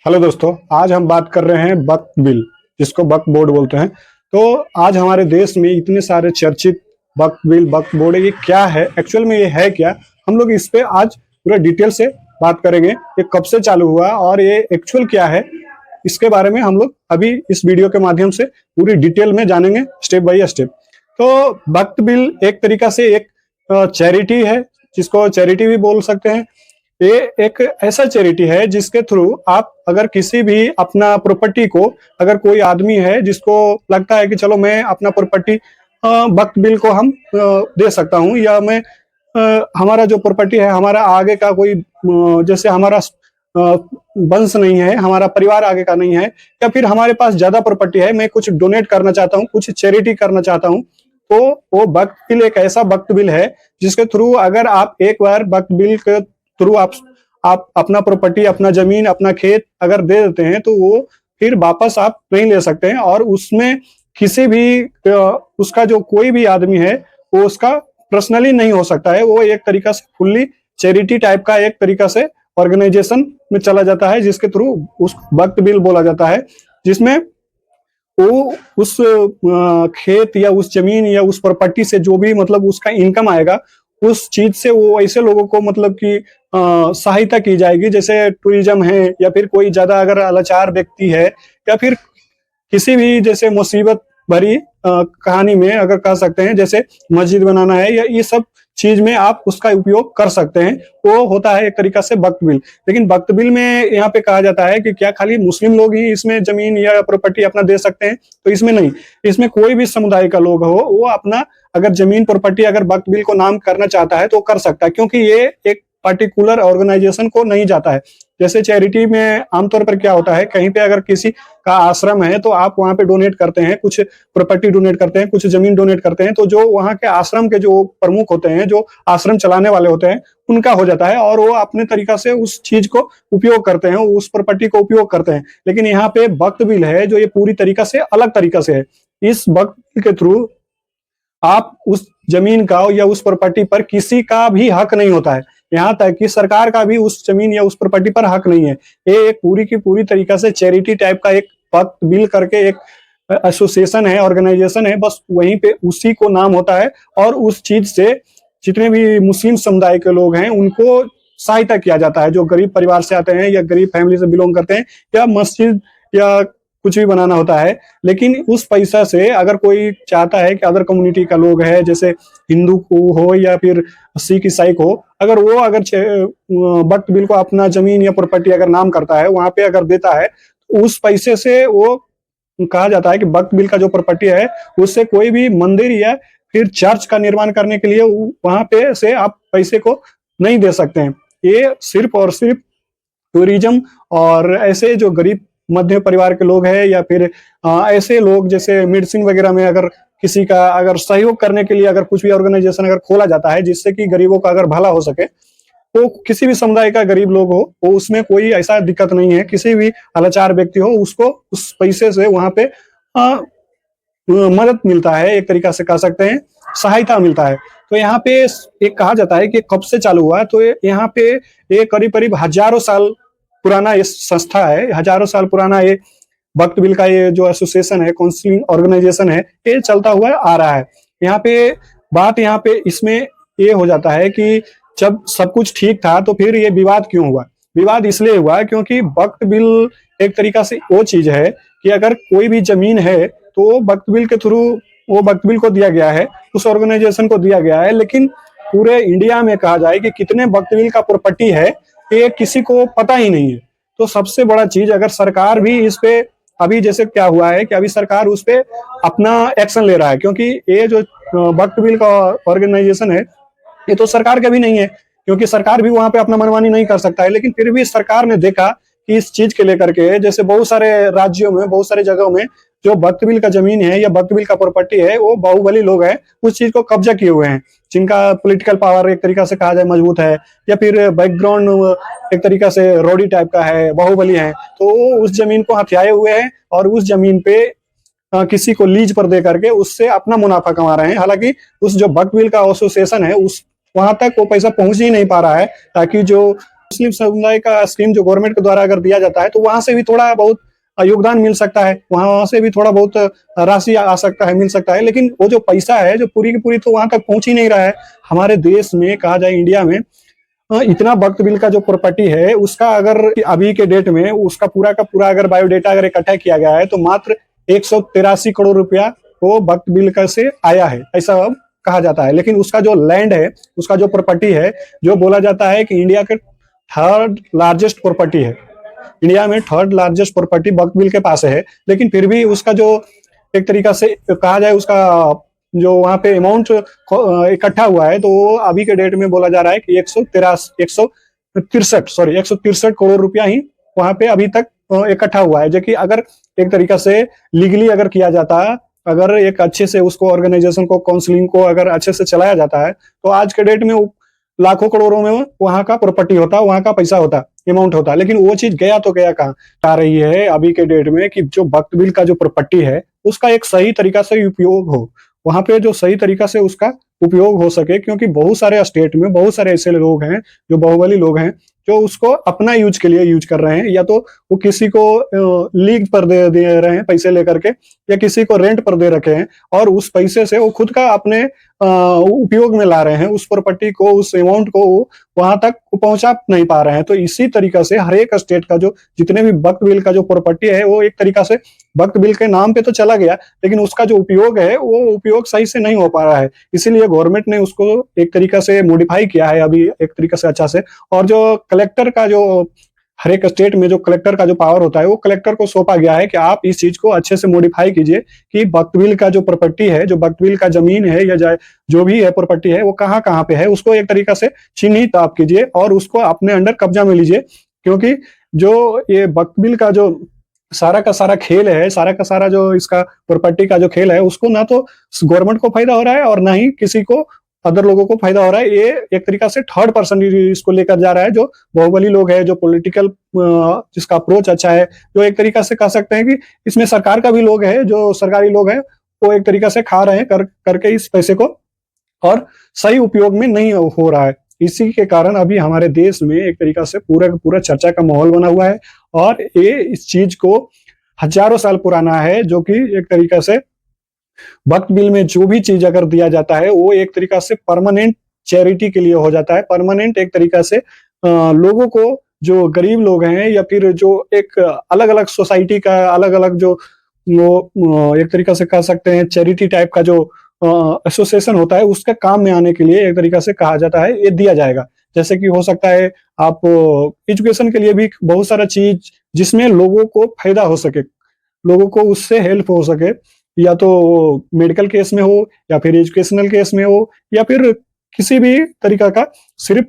Hello दोस्तों, आज हम बात कर रहे हैं वक्फ बिल, जिसको वक्फ बोर्ड बोलते हैं। तो आज हमारे देश में इतने सारे चर्चित वक्फ बिल, वक्फ बोर्ड, ये क्या है, एक्चुअल में ये है क्या, हम लोग इस पे आज पूरा डिटेल से बात करेंगे। ये कब से चालू हुआ और ये एक्चुअल क्या है, इसके बारे में हम लोग अभी इस वीडियो के माध्यम से पूरी डिटेल में जानेंगे, स्टेप बाय स्टेप। तो वक्फ बिल एक तरीका से एक चैरिटी है, जिसको चैरिटी भी बोल सकते हैं। ये एक ऐसा चैरिटी है जिसके थ्रू आप अगर किसी भी अपना प्रॉपर्टी को, अगर कोई आदमी है जिसको लगता है कि चलो मैं अपना प्रॉपर्टी वक्फ बिल को हम दे सकता हूँ, या मैं हमारा जो प्रॉपर्टी है, हमारा आगे का कोई जैसे हमारा वंश नहीं है, हमारा परिवार आगे का नहीं है, या फिर हमारे पास ज्यादा प्रॉपर्टी है, मैं कुछ डोनेट करना चाहता हूँ, कुछ चैरिटी करना चाहता हूँ, तो वो वक्फ बिल एक ऐसा वक्फ बिल है जिसके थ्रू अगर आप एक बार वक्फ बिल के थ्रू आप अपना प्रॉपर्टी, अपना जमीन, अपना खेत अगर दे देते हैं तो वो फिर वापस आप नहीं ले सकते हैं। और उसमें किसी भी उसका जो कोई भी आदमी है वो उसका पर्सनली नहीं हो सकता है। वो एक तरीका से फुल्ली चैरिटी टाइप का एक तरीका से ऑर्गेनाइजेशन में चला जाता है, जिसके थ्रू उस वक्फ बिल बोला जाता है, जिसमें वो उस खेत या उस जमीन या उस प्रॉपर्टी से जो भी मतलब उसका इनकम आएगा, उस चीज से वो ऐसे लोगों को मतलब कि सहायता की जाएगी, जैसे टूरिज्म है, या फिर कोई ज्यादा अगर लाचार व्यक्ति है, या फिर किसी भी जैसे मुसीबत भरी कहानी में अगर कह सकते हैं, जैसे मस्जिद बनाना है, या ये सब चीज में आप उसका उपयोग कर सकते हैं। वो होता है एक तरीका से वक्फ बिल। लेकिन वक्फ बिल में यहाँ पे कहा जाता है कि क्या खाली मुस्लिम लोग ही इसमें जमीन या प्रॉपर्टी अपना दे सकते हैं, तो इसमें नहीं, इसमें कोई भी समुदाय का लोग हो, वो अपना अगर जमीन प्रॉपर्टी अगर वक्फ बिल को नाम करना चाहता है तो कर सकता है, क्योंकि ये एक पर्टिकुलर ऑर्गेनाइजेशन को नहीं जाता है। जैसे चैरिटी में आमतौर पर क्या होता है, कहीं पे अगर किसी का आश्रम है तो आप वहां पे डोनेट करते हैं, कुछ प्रॉपर्टी डोनेट करते हैं, कुछ जमीन डोनेट करते हैं, तो जो वहां के आश्रम के जो प्रमुख होते हैं, जो आश्रम चलाने वाले होते हैं, उनका हो जाता है, और वो अपने तरीका से उस चीज को उपयोग करते हैं, उस प्रॉपर्टी को उपयोग करते हैं। लेकिन यहाँ पे वक्फ बिल है जो ये पूरी तरीका से अलग तरीका से है। इस वक्फ बिल के थ्रू आप उस जमीन का या उस प्रॉपर्टी पर किसी का भी हक नहीं होता है, यहाँ तक कि सरकार का भी उस जमीन या उस प्रॉपर्टी पर हक नहीं है। ये एक पूरी की पूरी तरीका से चैरिटी टाइप का एक वक्फ बिल करके एक एसोसिएशन है, ऑर्गेनाइजेशन है, बस वहीं पे उसी को नाम होता है। और उस चीज से जितने भी मुस्लिम समुदाय के लोग हैं उनको सहायता किया जाता है, जो गरीब परिवार से आते हैं या गरीब फैमिली से बिलोंग करते हैं, या मस्जिद या कुछ भी बनाना होता है। लेकिन उस पैसा से अगर कोई चाहता है कि अदर कम्युनिटी का लोग है, जैसे हिंदू को हो या फिर सिख ईसाई को, अगर वो अगर वक्फ बिल को अपना जमीन या प्रॉपर्टी अगर नाम करता है, वहां पे अगर देता है, तो उस पैसे से वो कहा जाता है कि वक्फ बिल का जो प्रॉपर्टी है उससे कोई भी मंदिर या फिर चर्च का निर्माण करने के लिए वहां पे से आप पैसे को नहीं दे सकते हैं। ये सिर्फ और सिर्फ टूरिज्म और ऐसे जो गरीब मध्य परिवार के लोग हैं, या फिर ऐसे लोग जैसे मेडिसिन वगैरह में अगर किसी का अगर सहयोग करने के लिए अगर कुछ भी ऑर्गेनाइजेशन अगर खोला जाता है जिससे कि गरीबों का अगर भला हो सके, तो किसी भी समुदाय का गरीब लोग हो, वो उसमें कोई ऐसा दिक्कत नहीं है, किसी भी लाचार व्यक्ति हो उसको उस पैसे से वहां पे मदद मिलता है, एक तरीका से कह सकते हैं सहायता मिलता है। तो यहाँ पे एक कहा जाता है कि कब से चालू हुआ है, तो यहाँ पे ये करीब करीब हजारों साल पुराना ये संस्था है, हजारों साल पुराना ये वक्फ बिल का ये जो एसोसिएशन है, काउंसिलिंग ऑर्गेनाइजेशन है, ये चलता हुआ आ रहा है। यहाँ पे बात यहाँ पे इसमें ये हो जाता है कि जब सब कुछ ठीक था तो फिर ये विवाद क्यों हुआ। विवाद इसलिए हुआ क्योंकि वक्फ बिल एक तरीका से वो चीज है कि अगर कोई भी जमीन है तो वक्फ बिल के थ्रू वो वक्फ बिल को दिया गया है, उस ऑर्गेनाइजेशन को दिया गया है। लेकिन पूरे इंडिया में कहा जाए कि कितने वक्फ बिल का प्रॉपर्टी है ये किसी को पता ही नहीं है। तो सबसे बड़ा चीज, अगर सरकार भी इस पे अभी जैसे क्या हुआ है कि अभी सरकार उस पे अपना एक्शन ले रहा है, क्योंकि ये जो वक्फ बिल का ऑर्गेनाइजेशन है ये तो सरकार का भी नहीं है, क्योंकि सरकार भी वहां पे अपना मनमानी नहीं कर सकता है। लेकिन फिर भी सरकार ने देखा कि इस चीज के लेकर के जैसे बहुत सारे राज्यों में, बहुत सारे जगहों में जो वक्फ बिल का जमीन है या वक्फ बिल का प्रॉपर्टी है, वो बाहुबली लोग हैं उस चीज को कब्जा किए हुए हैं, जिनका पॉलिटिकल पावर एक तरीका से कहा जाए मजबूत है, या फिर बैकग्राउंड एक तरीका से रॉडी टाइप का है, बाहुबली है, तो उस जमीन को हथियाए हुए हैं और उस जमीन पे किसी को लीज पर दे करके उससे अपना मुनाफा कमा रहे हैं। हालांकि उस जो वक्फ बिल का एसोसिएशन है उस वहां तक वो पैसा पहुंच ही नहीं पा रहा है, ताकि जो मुस्लिम समुदाय का स्कीम जो गवर्नमेंट के द्वारा अगर दिया जाता है तो वहां से भी थोड़ा बहुत योगदान मिल सकता है, वहां से भी थोड़ा बहुत राशि आ सकता है, मिल सकता है, लेकिन वो जो पैसा है जो पूरी की पूरी तो वहां तक पहुंच ही नहीं रहा है। हमारे देश में कहा जाए, इंडिया में इतना वक्फ बिल का जो प्रॉपर्टी है उसका अगर अभी के डेट में उसका पूरा का पूरा अगर बायोडेटा अगर इकट्ठा किया गया है तो मात्र 183 करोड़ रुपया वो वक्फ बिल का से आया है, ऐसा अब कहा जाता है। लेकिन उसका जो लैंड है, उसका जो प्रॉपर्टी है, जो बोला जाता है कि इंडिया के थर्ड लार्जेस्ट प्रॉपर्टी है, इंडिया में थर्ड लार्जेस्ट प्रॉपर्टी वक्फ बिल के पास है। लेकिन फिर भी उसका जो एक तरीका से कहा जाए उसका जो वहां पे अमाउंट इकट्ठा हुआ है तो वो अभी के डेट में बोला जा रहा है कि 163 करोड़ रुपया ही वहां पे अभी तक इकट्ठा हुआ है। जो कि अगर एक तरीका से लीगली अगर किया जाता, अगर एक अच्छे से उसको ऑर्गेनाइजेशन को, काउंसलिंग को अगर अच्छे से चलाया जाता है तो आज के डेट में लाखों करोड़ों में वहां का प्रॉपर्टी होता, वहां का पैसा होता, अमाउंट होता। लेकिन वो चीज गया तो गया कहाँ? आ रही है अभी के डेट में कि जो वक्फ बिल का जो प्रॉपर्टी है उसका एक सही तरीका से उपयोग हो, वहां पे जो सही तरीका से उसका उपयोग हो सके। क्योंकि बहुत सारे स्टेट में बहुत सारे ऐसे लोग हैं जो बाहुबली लोग हैं जो उसको अपना यूज के लिए यूज कर रहे हैं, या तो वो किसी को लीज पर दे रहे हैं पैसे लेकर के, या किसी को रेंट पर दे रखे हैं और उस पैसे से वो खुद का अपने उपयोग में ला रहे हैं, उस प्रॉपर्टी को, उस अमाउंट को वहां तक पहुंचा नहीं पा रहे हैं। तो इसी तरीका से हर एक स्टेट का जो जितने भी वक्फ बिल का जो प्रॉपर्टी है वो एक तरीका से वक्फ बिल के नाम पे तो चला गया, लेकिन उसका जो उपयोग है वो उपयोग सही से नहीं हो पा रहा है। इसीलिए गवर्नमेंट ने उसको एक तरीका से मॉडिफाई किया है अभी एक तरीका से अच्छा से। और जो कलेक्टर का जो हर एक स्टेट में जो कलेक्टर का जो पावर होता है वो कलेक्टर को सौंपा गया है कि आप इस चीज को अच्छे से मॉडिफाई कीजिए कि वक्फ बिल का जो प्रॉपर्टी है, जो वक्फ बिल का जमीन है या जो भी है प्रॉपर्टी है वो कहाँ कहाँ पे है, उसको एक तरीका से चिन्हित आप कीजिए और उसको अपने अंडर कब्जा में लीजिए। क्योंकि जो ये वक्फ बिल का जो सारा का सारा खेल है, सारा का सारा जो इसका प्रॉपर्टी का जो खेल है, उसको ना तो गवर्नमेंट को फायदा हो रहा है और ना ही किसी को अदर लोगों को फायदा हो रहा है। ये एक तरीका से थर्ड पर्सन इसको लेकर जा रहा है, जो बाहुबली लोग है, जो पॉलिटिकल जिसका अप्रोच अच्छा है, जो एक तरीका से कह सकते हैं कि इसमें सरकार का भी लोग है, जो सरकारी लोग है वो एक तरीका से खा रहे हैं करके इस पैसे को, और सही उपयोग में नहीं हो रहा है। इसी के कारण अभी हमारे देश में एक तरीका से पूरा का पूरा चर्चा का माहौल बना हुआ है और ये इस चीज को हजारों साल पुराना है, जो कि एक तरीका से वक्फ बिल में जो भी चीज अगर दिया जाता है वो एक तरीका से परमानेंट चैरिटी के लिए हो जाता है, परमानेंट एक तरीका से लोगों को, जो गरीब लोग हैं या फिर जो एक अलग अलग सोसाइटी का अलग अलग जो वो एक तरीका से कह सकते हैं चैरिटी टाइप का जो एसोसिएशन होता है उसके काम में आने के लिए एक तरीका से कहा जाता है ये दिया जाएगा। जैसे कि हो सकता है आप एजुकेशन के लिए भी बहुत सारा चीज जिसमें लोगों को फायदा हो सके, लोगों को उससे हेल्प हो सके, या तो मेडिकल केस में हो या फिर एजुकेशनल केस में हो या फिर किसी भी तरीका का, सिर्फ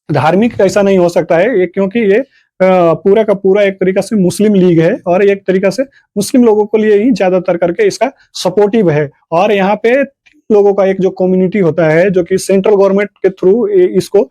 धार्मिक ऐसा नहीं हो सकता है ये, क्योंकि ये पूरा का पूरा एक तरीका से मुस्लिम लीग है और एक तरीका से मुस्लिम लोगों के लिए ही ज्यादातर करके इसका सपोर्टिव है। और यहाँ पे लोगों का एक जो कम्युनिटी होता है जो कि सेंट्रल गवर्नमेंट के थ्रू इसको,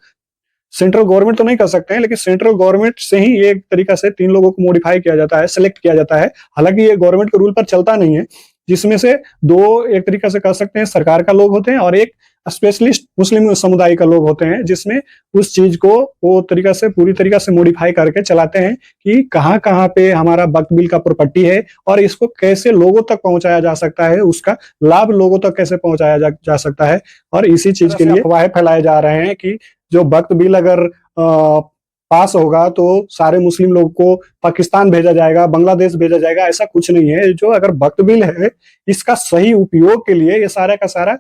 सेंट्रल गवर्नमेंट तो नहीं कर सकते हैं लेकिन सेंट्रल गवर्नमेंट से ही एक तरीका से 3 लोगों को मॉडिफाई किया जाता है, सेलेक्ट किया जाता है। हालांकि ये गवर्नमेंट के रूल पर चलता नहीं है, जिसमें से 2 एक तरीका से कह सकते हैं सरकार का लोग होते हैं और एक स्पेशलिस्ट मुस्लिम समुदाय का लोग होते हैं, जिसमें उस चीज को वो तरीका से पूरी तरीका से मॉडिफाई करके चलाते हैं कि कहाँ कहाँ पे हमारा वक्फ बिल का प्रॉपर्टी है और इसको कैसे लोगों तक पहुंचाया जा सकता है, उसका लाभ लोगों तक कैसे पहुंचाया जा सकता है। और इसी चीज के लिए अफवाहें फैलाए जा रहे हैं कि जो वक्फ बिल अगर पास होगा तो सारे मुस्लिम लोग को पाकिस्तान भेजा जाएगा, बांग्लादेश भेजा जाएगा। ऐसा कुछ नहीं है। जो अगर वक्फ बिल है इसका सही उपयोग के लिए ये सारा का सारा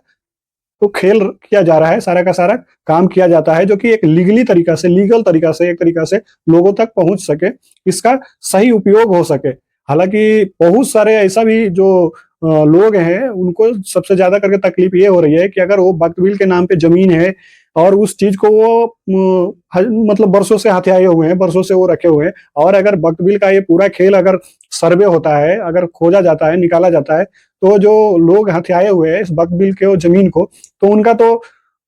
तो खेल किया जा रहा है, सारा का सारा काम किया जाता है, जो कि एक लीगली तरीका से, लीगल तरीका से एक तरीका से लोगों तक पहुंच सके, इसका सही उपयोग हो सके। हालांकि बहुत सारे ऐसा भी जो लोग हैं उनको सबसे ज्यादा करके तकलीफ ये हो रही है कि अगर वो वक्फ बिल के नाम पे जमीन है और उस चीज को वो मतलब बरसों से हथियाए हुए हैं, बरसों से वो रखे हुए हैं, और अगर वक्फ बिल का ये पूरा खेल अगर सर्वे होता है, अगर खोजा जाता है, निकाला जाता है, तो जो लोग हथियाए हुए हैं इस वक्फ बिल के जमीन को, तो उनका तो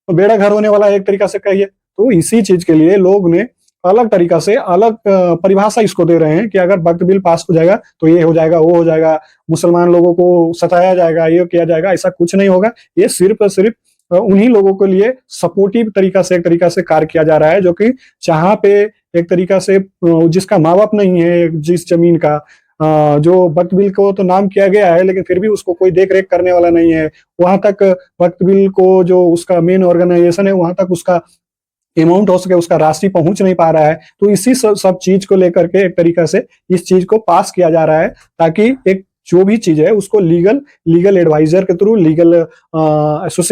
बेड़ा घर होने वाला एक तरीका से कहिए। तो इसी चीज के लिए लोग ने अलग तरीका से अलग परिभाषा इसको दे रहे हैं कि अगर वक्फ बिल पास हो जाएगा तो ये हो जाएगा, वो हो जाएगा, मुसलमान लोगों को सताया जाएगा, ये किया जाएगा। ऐसा कुछ नहीं होगा। ये सिर्फ और सिर्फ उन्हीं लोगों के लिए सपोर्टिव एक तरीका से कार्य किया जा रहा है, जो कि जहाँ पे एक तरीका से जिसका माँ बाप नहीं है जिस जमीन का, जो वक्फ बिल को तो नाम किया गया है लेकिन फिर भी उसको कोई देख रेख करने वाला नहीं है, वहां तक वक्फ बिल को जो उसका मेन ऑर्गेनाइजेशन है वहां तक उसका अमाउंट हो सके, उसका राशि पहुंच नहीं पा रहा है। तो इसी सब चीज को लेकर के एक तरीका से इस चीज को पास किया जा रहा है, ताकि एक जो भी चीज है उसको लीगल लीगल एडवाइजर के थ्रू, लीगल एसोसिएशन